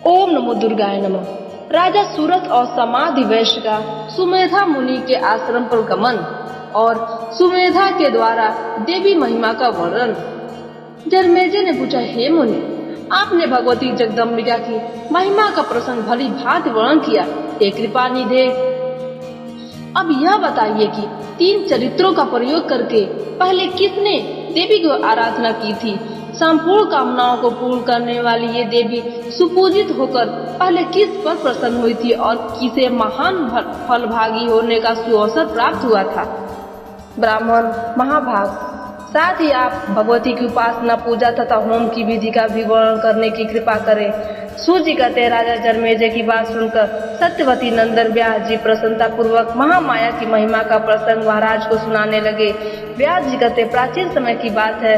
ओम नमो दुर्गाय नमः। राजा सूरत और समाधि वैश्य का सुमेधा मुनि के आश्रम पर गमन और सुमेधा के द्वारा देवी महिमा का वर्णन। जरमेजे ने पूछा, हे मुनि, आपने भगवती जगदम्बिका की महिमा का प्रसंग भली भांति वर्णन किया, हे कृपा निधे। अब यह बताइए कि 3 चरित्रों का प्रयोग करके पहले किसने देवी की आराधना की थी? संपूर्ण कामनाओं को पूर्ण करने वाली ये देवी सुपूजित होकर पहले किस पर प्रसन्न हुई थी और किसे महान फलभागी होने का सुअवसर प्राप्त हुआ था? ब्राह्मण महाभाग, साथ ही आप भगवती की उपासना, पूजा तथा होम की विधि का भी वर्णन करने की कृपा करें। सूजी कहते, राजा जरमेजे की बात सुनकर सत्यवती नंदन व्यास जी प्रसन्नता पूर्वक महामाया की महिमा का प्रसंग महाराज को सुनाने लगे। व्यास जी कहते, प्राचीन समय की बात है,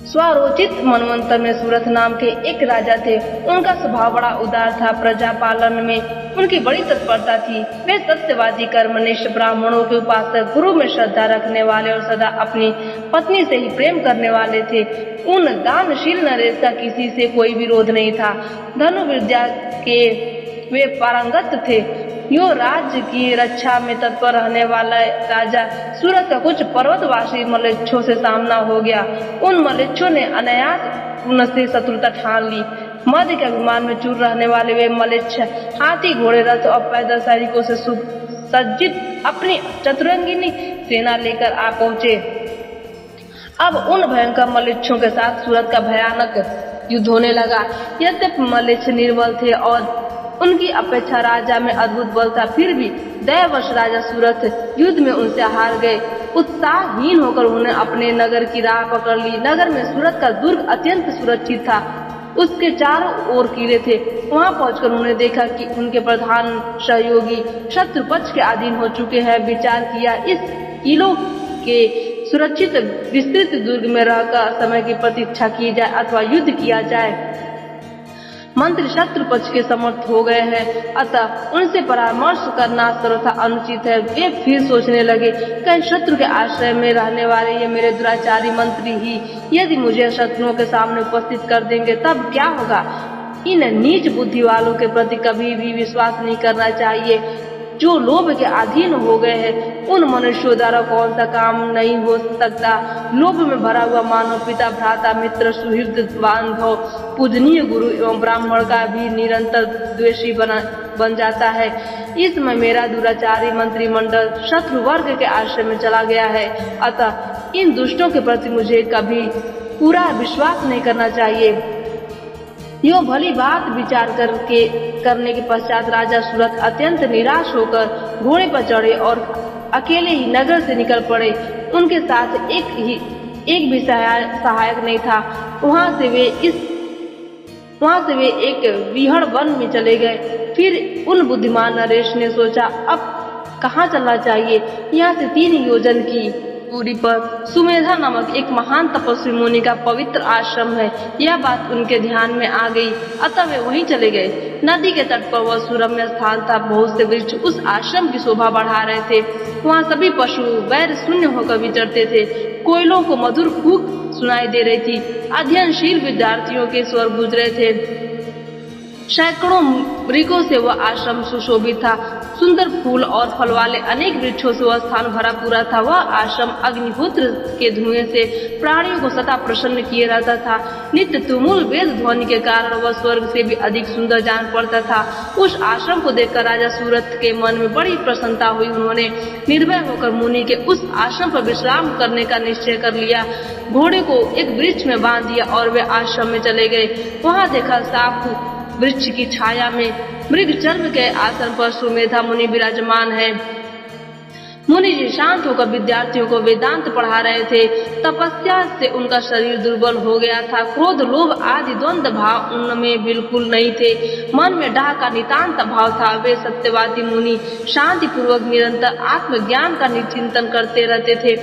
स्वरोचित मनवंतर में सूरत नाम के एक राजा थे। उनका स्वभाव बड़ा उदार था। प्रजा पालन में उनकी बड़ी तत्परता थी। वे सत्यवादी, कर्मनिष्ठ, ब्राह्मणों के उपासक, गुरु में श्रद्धा रखने वाले और सदा अपनी पत्नी से ही प्रेम करने वाले थे। उन दानशील नरेश का किसी से कोई विरोध नहीं था। धनुर्विद्या के वे पारंगत थे। यो राज्य की रक्षा में तत्पर रहने वाला राजा सूरत का कुछ पर्वतवासी मलेच्छों से सामना हो गया। उन मलेच्छों ने अनायास उनसे शत्रुता ठान ली। मध्य के अभिमान में चूर रहने वाले वे मलेच्छ हाथी, घोड़े, रथ और पैदल सैनिकों से सुसज्जित अपनी चतुरंगिनी सेना लेकर आ पहुंचे। अब उन भयंकर मलेच्छों के साथ सूरत का भयानक युद्ध होने लगा। यद्यपि मलेच्छ निर्बल थे और उनकी अपेक्षा राजा में अद्भुत बल था, फिर भी दैववश राजा सूरत युद्ध में उनसे हार गए। उत्साहहीन होकर उन्होंने अपने नगर की राह पकड़ ली। नगर में सूरत का दुर्ग अत्यंत सुरक्षित था। उसके चारों ओर किले थे। वहां पहुंचकर उन्होंने देखा कि उनके प्रधान सहयोगी शत्रु पक्ष के अधीन हो चुके हैं। विचार किया, इस किलों के सुरक्षित विस्तृत दुर्ग में रहकर समय की प्रतीक्षा की जाए अथवा युद्ध किया जाए। मंत्री शत्रु पक्ष के समर्थ हो गए हैं, अतः उनसे परामर्श करना सर्वथा अनुचित है। वे फिर सोचने लगे, कहीं शत्रु के आश्रय में रहने वाले ये मेरे दुराचारी मंत्री ही यदि मुझे शत्रुओं के सामने उपस्थित कर देंगे तब क्या होगा? इन नीच बुद्धि वालों के प्रति कभी भी विश्वास नहीं करना चाहिए। जो लोभ के अधीन हो गए हैं, उन मनुष्यों द्वारा कौन सा काम नहीं हो सकता। लोभ में भरा हुआ मानव पिता, भ्राता, मित्र, सुहृद, बांधव, पूजनीय गुरु एवं ब्राह्मण का भी निरंतर द्वेषी बन जाता है। इसमें मेरा दुराचारी मंत्रिमंडल शत्रु वर्ग के आश्रय में चला गया है, अतः इन दुष्टों के प्रति मुझे कभी पूरा विश्वास नहीं करना चाहिए। यो भली बात विचार करने के पश्चात राजा सूरत अत्यंत निराश होकर घोड़े पर चढ़े और अकेले ही नगर से निकल पड़े। उनके साथ एक भी सहायक नहीं था। वहां से वे एक विहड़ वन में चले गए। फिर उन बुद्धिमान नरेश ने सोचा, अब कहाँ चलना चाहिए? यहाँ से 3 योजन की दूरी पर सुमेधा नामक एक महान तपस्वी मुनि का पवित्र आश्रम है। यह बात उनके ध्यान में आ गई, अतः वे वहीं चले गए। नदी के तट पर वह सुरम्य स्थान था। बहुत से वृक्ष उस आश्रम की शोभा बढ़ा रहे थे। वहाँ सभी पशु वैर शून्य होकर विचरते थे। कोयलों को मधुर कूक सुनाई दे रही थी। अध्ययनशील विद्यार्थियों के स्वर गूंज रहे थे। सैकड़ों मृगों से वह आश्रम सुशोभित था। सुंदर फूल और फल वाले अनेक वृक्षों से वह स्थान भरा पूरा था। वह आश्रम अग्निहोत्र के धुएं से प्राणियों को सदा प्रसन्न किए रहता था। नित्य तुमुल वेद ध्वनि के कारण वह स्वर्ग से भी अधिक सुंदर जान पड़ता था। उस आश्रम को देखकर राजा सूरत के मन में बड़ी प्रसन्नता हुई। उन्होंने निर्भय होकर मुनि के उस आश्रम पर विश्राम करने का निश्चय कर लिया। घोड़े को एक वृक्ष में बांध दिया और वे आश्रम में चले गए। वहां देखा, साफ वृक्ष की छाया में मृग चर्म के आसन पर सुमेधा मुनि विराजमान है। मुनि जी शांत होकर विद्यार्थियों को वेदांत पढ़ा रहे थे। तपस्या से उनका शरीर दुर्बल हो गया था। क्रोध, लोभ आदि द्वंद्व भाव उनमें बिल्कुल नहीं थे। मन में डाह का नितांत भाव था। वे सत्यवादी मुनि शांति पूर्वक निरंतर आत्मज्ञान का चिंतन करते रहते थे।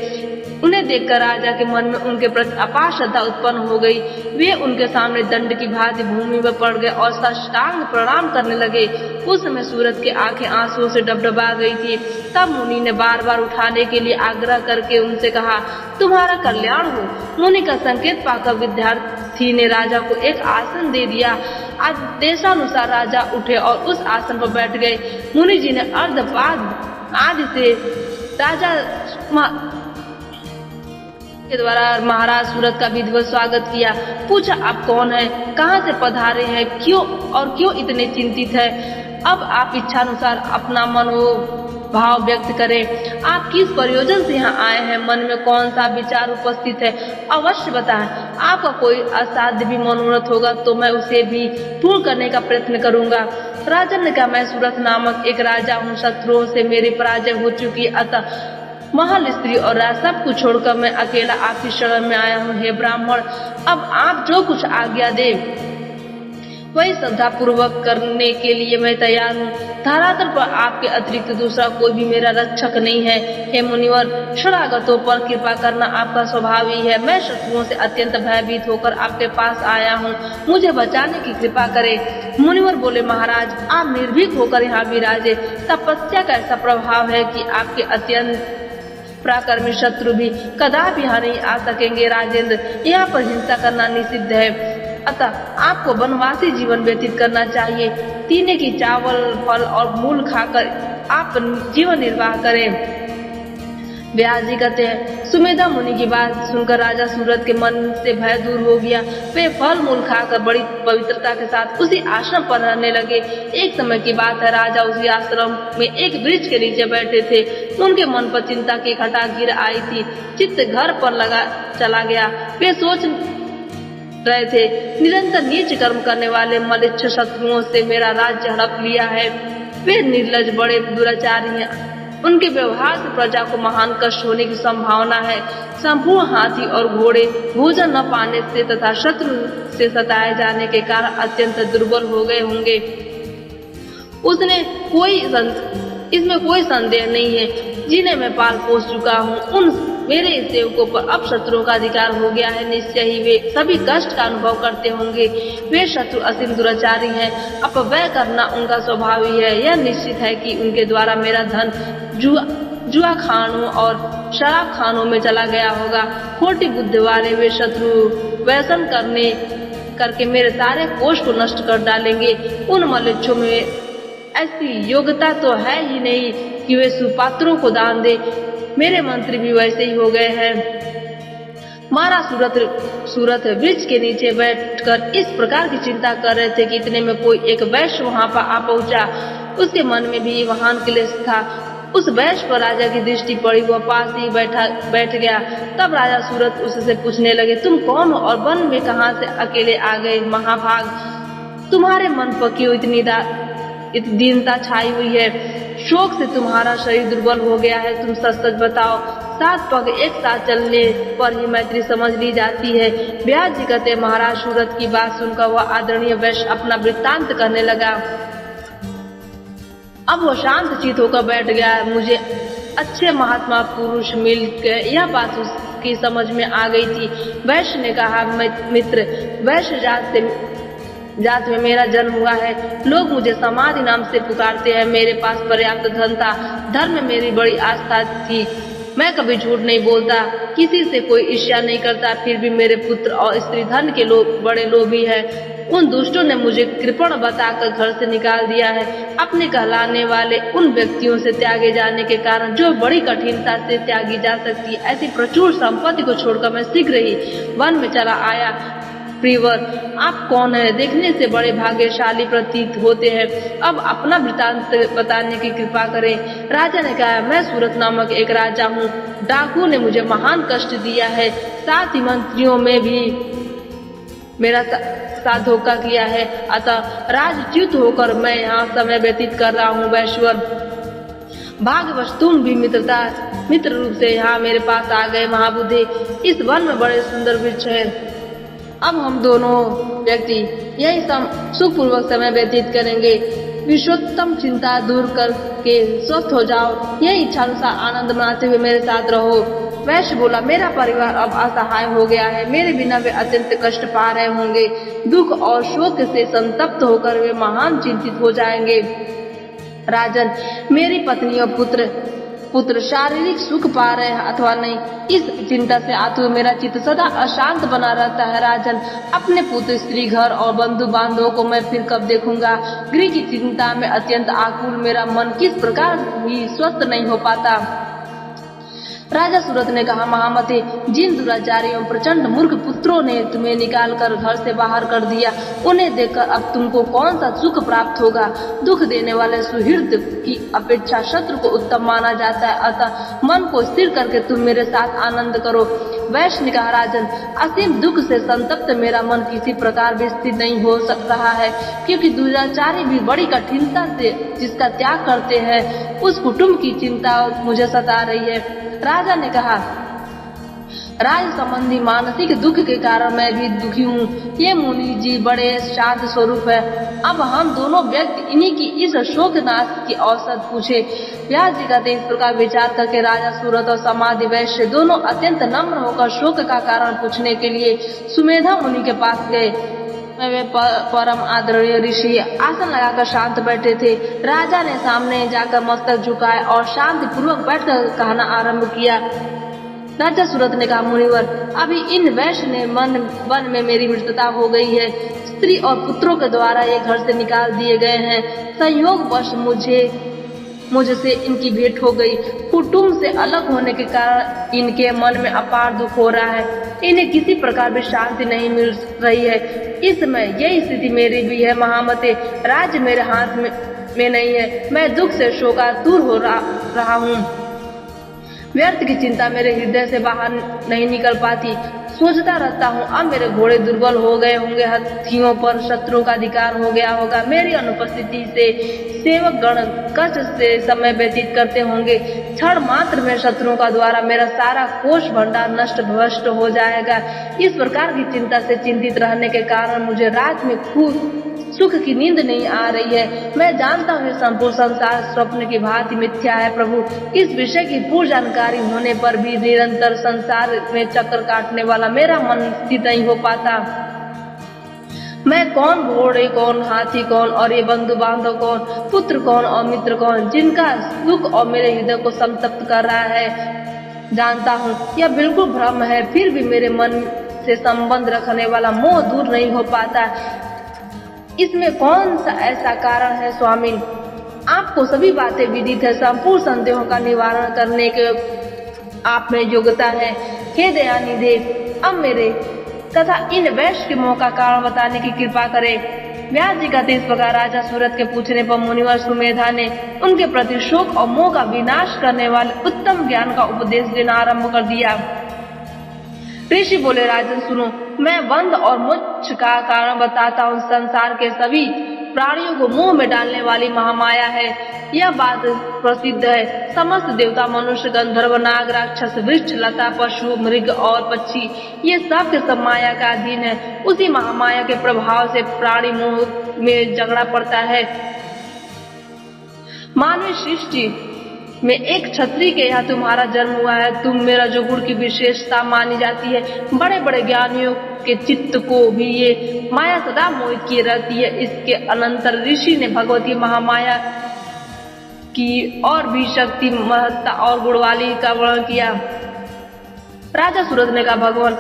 उन्हें देखकर राजा के मन में उनके प्रति अपार श्रद्धा उत्पन्न हो गई। वे उनके सामने दंड की भांति भूमि में पड़ गए और साष्टांग प्रणाम करने लगे। उस समय सूरत की आंखें आंसुओं से डबडबा गई थी। तब मुनि ने बार बार उठाने के लिए आग्रह करके उनसे कहा, तुम्हारा कल्याण हो। मुनि का संकेत पाकर विद्यार्थी ने राजा को एक आसन दे दिया। आदेशानुसार राजा उठे और उस आसन पर बैठ गए। मुनि जी ने अर्धपाद आदि से राजा के द्वारा महाराज सूरत का विधिवत स्वागत किया। पूछा, आप कौन है, कहाँ से पधारे हैं, क्यों इतने चिंतित है। अब आप इच्छानुसार अपना मनोभाव व्यक्त करें। आप किस प्रयोजन से यहाँ आए हैं, मन में कौन सा विचार उपस्थित है, अवश्य बताएं। आपका कोई असाध्य भी मनोरथ होगा तो मैं उसे भी पूर्ण करने का प्रयत्न करूंगा। राजन ने कहा, मैं सूरत नामक एक राजा हूँ। शत्रुओं से मेरी पराजय हो चुकी, अतः महल, स्त्री और राज सब कुछ छोड़कर मैं अकेला आपकी शरण में आया हूँ। हे ब्राह्मण, अब आप जो कुछ आज्ञा दे वही श्रद्धा पूर्वक करने के लिए मैं तैयार हूँ। धरातल पर आपके अतिरिक्त दूसरा कोई भी मेरा रक्षक नहीं है। हे मुनिवर, शरणागतों पर कृपा करना आपका स्वभाव ही है। मैं शत्रुओं से अत्यंत भयभीत होकर आपके पास आया हूँ, मुझे बचाने की कृपा करें। मुनिवर बोले, महाराज, आप निर्भीक होकर यहाँ विराजे। तपस्या का ऐसा प्रभाव है कि आपके अत्यंत पराक्रमी शत्रु भी कदापि यहाँ नहीं आ सकेंगे। राजेंद्र, यहाँ पर हिंसा करना निषिद्ध है, अतः आपको वनवासी जीवन व्यतीत करना चाहिए। तीने की चावल, फल और मूल खाकर आप जीवन निर्वाह करें। व्यास जी कहते हैं, सुमेधा मुनि की बात सुनकर राजा सूरत के मन से भय दूर हो गया। वे फल मूल खाकर बड़ी पवित्रता के साथ उसी आश्रम पर रहने लगे। एक समय की बात है, राजा उसी आश्रम में एक वृक्ष के नीचे बैठे थे। उनके मन पर चिंता की घटा गिर आई थी। चित्त घर पर चला गया। वे सोच रहे थे, निरंतर नीच कर्म करने वाले मलिच्छ शत्रुओं से मेरा राज्य हड़प लिया है। वे निर्लज, बड़े दुराचारी हैं। उनके व्यवहार से प्रजा को महान कष्ट होने की संभावना है। संपूर्ण हाथी और घोड़े भोजन न पाने से तथा शत्रु से सताए जाने के कारण अत्यंत दुर्बल हो गए होंगे। इसमें कोई संदेह नहीं है। जिन्हें मैं पाल पोस चुका हूँ, उन मेरे सेवकों पर अब शत्रुओं का अधिकार हो गया है। निश्चय ही वे सभी कष्ट का अनुभव करते होंगे। वे शत्रु असीम दुराचारी हैं। अपव्यय करना उनका स्वभाव ही है। यह निश्चित है कि उनके द्वारा मेरा धन जुआ खानों और शराब खानों में चला गया होगा। खोटी बुद्धि वाले वे शत्रु व्यसन करके मेरे सारे कोष को नष्ट कर डालेंगे। उन मलिच्छों में ऐसी योग्यता तो है ही नहीं कि वे सुपात्रों को दान दे। मेरे मंत्री भी वैसे ही हो गए हैं। महाराज सूरत वृक्ष के नीचे बैठकर इस प्रकार की चिंता कर रहे थे कि इतने में कोई एक वैश्य वहां पर आ पहुंचा। उसके मन में भी महान क्लेश था। उस वैश्य पर राजा की दृष्टि पड़ी, वह पास ही बैठ गया। तब राजा सूरत उससे पूछने लगे, तुम कौन हो और वन में कहां से अकेले आ गए? महाभाग, तुम्हारे मन पर क्यों इतनी दीनता छाई हुई है? शोक से तुम्हारा शरीर दुर्बल हो गया है। तुम सच बताओ। 7 पग एक साथ चलने पर ही मैत्री समझ ली जाती है। व्यास जी कहते, महाराज सूरत की बात सुनकर वह आदरणीय वैश्य अपना वृत्तांत करने लगा। अब वो शांत चित होकर बैठ गया। मुझे अच्छे महात्मा पुरुष मिलकर यह बात उसकी समझ में आ गई थी। वैश्य ने कहा, मित्र, वैश्य जात में मेरा जन्म हुआ है। लोग मुझे समाधि नाम से पुकारते हैं। मेरे पास पर्याप्त धन था। धर्म में मेरी बड़ी आस्था थी। मैं कभी झूठ नहीं बोलता, किसी से कोई ईर्ष्या नहीं करता। फिर भी मेरे पुत्र और स्त्री धन के बड़े लोभी हैं। उन दुष्टों ने मुझे कृपण बताकर घर से निकाल दिया है। अपने कहलाने वाले उन व्यक्तियों से त्यागे जाने के कारण जो बड़ी कठिनता से त्यागी जा सकती है, ऐसी प्रचुर संपत्ति को छोड़कर मैं शीघ्र ही वन में चला आया। प्रियवर, आप कौन है? देखने से बड़े भाग्यशाली प्रतीत होते हैं। अब अपना वृत्तांत बताने की कृपा करें। राजा ने कहा, मैं सूरत नामक एक राजा हूँ। डाकू ने मुझे महान कष्ट दिया है। साथ ही मंत्रियों में भी मेरा साथ धोखा किया है। अतः राजच्युत होकर मैं यहाँ समय व्यतीत कर रहा हूँ। वैश्वर, भाग्यवश तुम भी मित्र रूप से यहाँ मेरे पास आ गए। महाबुद्धि, इस वन में बड़े सुंदर वृक्ष है। अब हम दोनों व्यक्ति यही सुखपूर्वक समय व्यतीत करेंगे। विश्वोत्तम चिंता दूर करके स्वस्थ हो जाओ। यही इच्छा अनुसार आनंद मनाते हुए मेरे साथ रहो। वैश्य बोला, मेरा परिवार अब असहाय हो गया है, मेरे बिना वे अत्यंत कष्ट पा रहे होंगे। दुख और शोक से संतप्त होकर वे महान चिंतित हो जाएंगे। राजन, मेरी पत्नी और पुत्र शारीरिक सुख पा रहे हैं अथवा नहीं, इस चिंता से आतुर मेरा चित्त सदा अशांत बना रहता है। राजन, अपने पुत्र, स्त्री, घर और बंधु बांधवों को मैं फिर कब देखूंगा? गृह की चिंता में अत्यंत आकुल मेरा मन किस प्रकार भी स्वस्थ नहीं हो पाता। राजा सूरत ने कहा, महामते, जिन दुराचारी एवं प्रचंड मूर्ख पुत्रों ने तुम्हें निकाल कर घर से बाहर कर दिया, उन्हें देखकर अब तुमको कौन सा सुख प्राप्त होगा? दुख देने वाले सुहृद की अपेक्षा शत्रु को उत्तम माना जाता है, अतः मन को स्थिर करके तुम मेरे साथ आनंद करो। वैश्य ने कहा, राजन, असीम दुख से संतप्त मेरा मन किसी प्रकार भी स्थिर नहीं हो सक रहा है, क्योंकि दुराचारी भी बड़ी कठिनता से जिसका त्याग करते हैं, उस कुटुंब की चिंता मुझे सता रही है। राजा ने कहा, राज संबंधी मानसिक दुख के कारण मैं भी दुखी हूँ। ये मुनि जी बड़े शांत स्वरूप है। अब हम दोनों व्यक्ति इन्हीं की इस शोकनाश की औसत पूछे। व्यास जी कहते, इस प्रकार विचार करके राजा सूरत और समाधि वैश्य दोनों अत्यंत नम्र होकर शोक का कारण पूछने के लिए सुमेधा मुनि के पास गए। वे परम आदरणीय ऋषि आसन लगाकर शांत बैठे थे। राजा ने सामने जाकर मस्तक झुकाए और शांति पूर्वक बैठकर कहना आरंभ किया। राजा सूरत ने कहा, मुनिवर, अभी इन वैश्य ने वन में मेरी मृत्यता हो गई है। स्त्री और पुत्रों के द्वारा ये घर से निकाल दिए गए हैं। संयोगवश मुझसे इनकी भेंट हो गई। कुटुंब से अलग होने के कारण इनके मन में अपार दुख हो रहा है। इन्हें किसी प्रकार भी शांति नहीं मिल रही है। इस समय यही स्थिति मेरी भी है। महामते, राज्य मेरे हाथ में नहीं है। मैं दुख से शोकातुर हो रहा हूँ। व्यर्थ की चिंता मेरे हृदय से बाहर नहीं निकल पाती। सोचता रहता हूँ, अब मेरे घोड़े दुर्बल हो गए होंगे, हाथियों पर शत्रुओं का अधिकार हो गया होगा। मेरी अनुपस्थिति से सेवक गण कष्ट से समय व्यतीत करते होंगे। क्षण मात्र में शत्रुओं का द्वारा मेरा सारा कोष भंडार नष्ट भ्रष्ट हो जाएगा। इस प्रकार की चिंता से चिंतित रहने के कारण मुझे रात में खूब सुख की नींद नहीं आ रही है। मैं जानता हूँ संपूर्ण संसार स्वप्न की भांति मिथ्या है। प्रभु, इस विषय की पूर्ण जानकारी होने पर भी निरंतर संसार में चक्कर काटने वाला मेरा मन स्थिर नहीं हो पाता। मैं कौन, घोड़े कौन, हाथी कौन और ये बंधु बांधव कौन, पुत्र कौन और मित्र कौन, जिनका सुख और मेरे हृदय को संतप्त कर रहा है। जानता हूँ यह बिल्कुल भ्रम है, फिर भी मेरे मन से संबंध रखने वाला मोह दूर नहीं हो पाता। इसमें कौन सा ऐसा कारण है स्वामी? आपको सभी बातें विदित है। संपूर्ण संदेहों का निवारण करने के आप में योग्यता है। हे दयानिधे, अब मेरे तथा इन वैश्य के मोह का कारण बताने की कृपा करें। व्यास जी कहते, इस प्रकार राजा सूरत के पूछने पर मुनिवर सुमेधा ने उनके प्रति शोक और मोह का विनाश करने वाले उत्तम ज्ञान का उपदेश देना आरंभ कर दिया। ऋषि बोले, राजन सुनो, मैं बंध और मोक्ष का कारण बताता हूँ। संसार के सभी प्राणियों को मुंह में डालने वाली महामाया है। यह बात प्रसिद्ध है। समस्त देवता, मनुष्य, गंधर्व, नाग, राक्षस, वृक्ष, लता, पशु, मृग और पक्षी, ये सब के सब माया का अधीन है। उसी महामाया के प्रभाव से प्राणी मोह में झगड़ा पड़ता है। मानवीय सृष्टि में एक क्षत्रिय के यहाँ तुम्हारा जन्म हुआ है। तुम मेरा जो गुण की विशेषता मानी जाती है। बड़े बड़े ज्ञानियों के चित्त को भी ये माया सदा मोहित किए रहती है। इसके अनंतर ऋषि ने भगवती महामाया की और भी शक्ति, महत्ता और गुणवाली का वर्णन किया। राजा सूरत ने कहा, भगवान,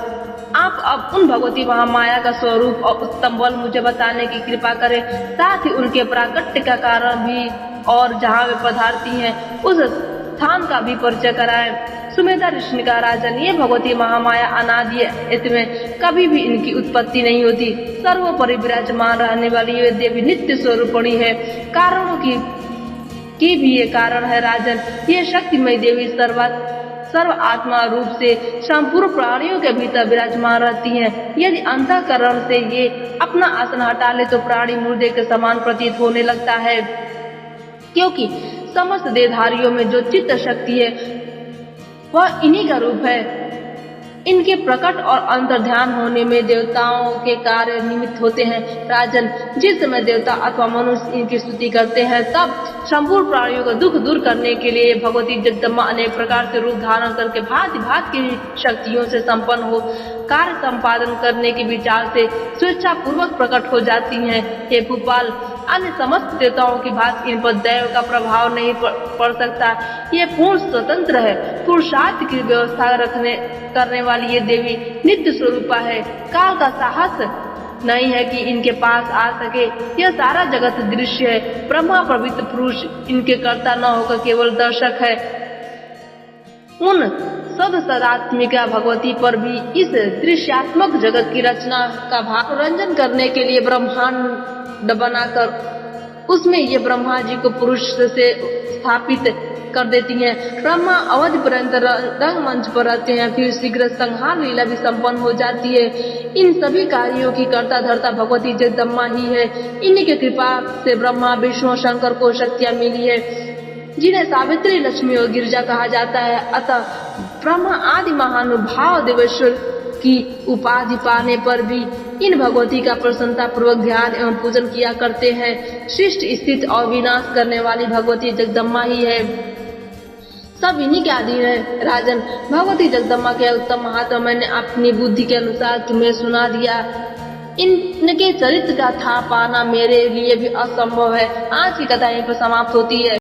आप अब उन भगवती महामाया का स्वरूप और उत्तम बल मुझे बताने की कृपा करें, साथ ही उनके प्राकट्य का कारण भी और जहाँ वे पधारती हैं उस स्थान का भी परिचय कराएं। सुमेधा ऋषि ने कहा, राजन, ये भगवती महामाया अनादि है। इसमें कभी भी इनकी उत्पत्ति नहीं होती। सर्वोपरि विराजमान रहने वाली ये देवी नित्य स्वरूपणी है। कारणों की भी ये कारण है। राजन, ये शक्तिमय देवी सर्व आत्मा रूप से संपूर्ण प्राणियों के भीतर विराजमान रहती हैं। यदि अंतःकरण से ये अपना आसन हटा ले तो प्राणी मुर्दे के समान प्रतीत होने लगता है, क्योंकि समस्त देहधारियों में जो चित्त शक्ति है वह इन्हीं का रूप है। इनके प्रकट और अंतर्ध्यान होने में देवताओं के कार्य निमित्त होते हैं। राजन, जिस समय देवता अथवा मनुष्य इनकी स्तुति करते हैं तब संपूर्ण प्राणियों का दुख दूर करने के लिए भगवती जगदम्बा अनेक प्रकार से रूप धारण करके भांति भांति की शक्तियों से संपन्न हो कार्य संपादन करने के विचार से स्वेच्छा पूर्वक प्रकट हो जाती हैं। हे भूपाल, अन्य समस्त देवताओं की भांति इन पर दैव का प्रभाव नहीं पड़ सकता। ये पूर्ण स्वतंत्र है। पुरुषार्थ की व्यवस्था करने वाली ये देवी नित्य स्वरूपा है। काल का साहस नहीं है कि इनके पास आ सके। यह सारा जगत दृश्य है। ब्रह्मा पवित्र पुरुष इनके कर्ता न होकर केवल दर्शक है। उन सदात्मिका भगवती पर भी इस दृश्यात्मक जगत की रचना का भाव रंजन करने के लिए ब्रह्मांड बनाकर उसमें ये ब्रह्मा जी को पुरुष से स्थापित कर देती हैं। ब्रह्मा अवधि पर्यंत रंगमंच पर रहते हैं, फिर शीघ्र संहार लीला भी संपन्न हो जाती है। इन सभी कार्यों की कर्ता धर्ता भगवती जगदम्बा ही है। इन्हीं की कृपा से ब्रह्मा विष्णु शंकर को शक्तियाँ मिली है, जिन्हें सावित्री, लक्ष्मी और गिरिजा कहा जाता है। अतः ब्रह्मा आदि महानुभाव देवेश्वर की उपाधि पाने पर भी इन भगवती का प्रसन्नता पूर्वक ध्यान एवं पूजन किया करते हैं। सृष्टि, स्थिति और विनाश करने वाली भगवती जगदम्बा ही है। सब इन्हीं के अधीन है। राजन, भगवती जगदम्बा के उत्तम महात्मा मैंने अपनी बुद्धि के अनुसार तुम्हें सुना दिया। इनके चरित्र का था पाना मेरे लिए भी असंभव है। आज की कथा यहीं पर समाप्त होती है।